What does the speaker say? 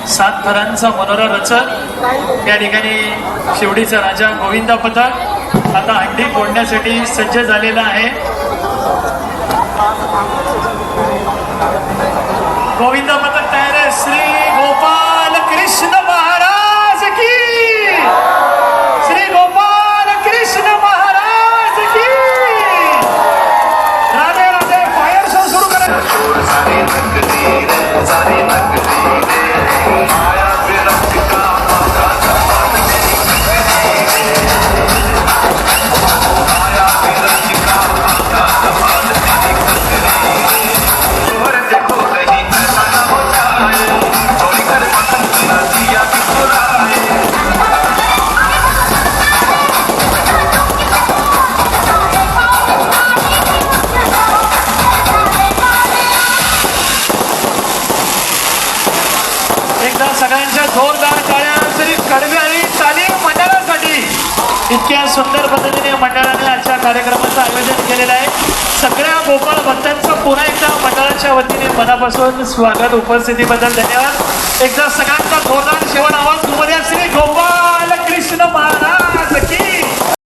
सात थरांचा मनोरा रचत या ठिकाणी शिवडीचा राजा गोविंदा पथक आता हंडी फोडण्यासाठी सज्ज झालेला आहे। गोविंदा पथक तयार आहे। श्री गोपाल कृष्ण महाराज की, श्री गोपाल कृष्ण महाराज की। राधे राधे। फायर शो सुरू करा। एकदा सगळ्यांच्या जोरदार टाळ्या श्री कडवे आणि तालीम मंडळासाठी। इतक्या सुंदर पद्धतीने मंडळाने आजच्या कार्यक्रमाचं आयोजन केलेलं आहे। सगळ्या गोपाळ भक्तांचं पुन्हा एकदा मंडळाच्या वतीने मनापासून स्वागत, उपस्थितीबद्दल धन्यवाद। एकदा सगळ्यांचा जोरदार शेवट आवाज तुम्हाला श्री गोपाळ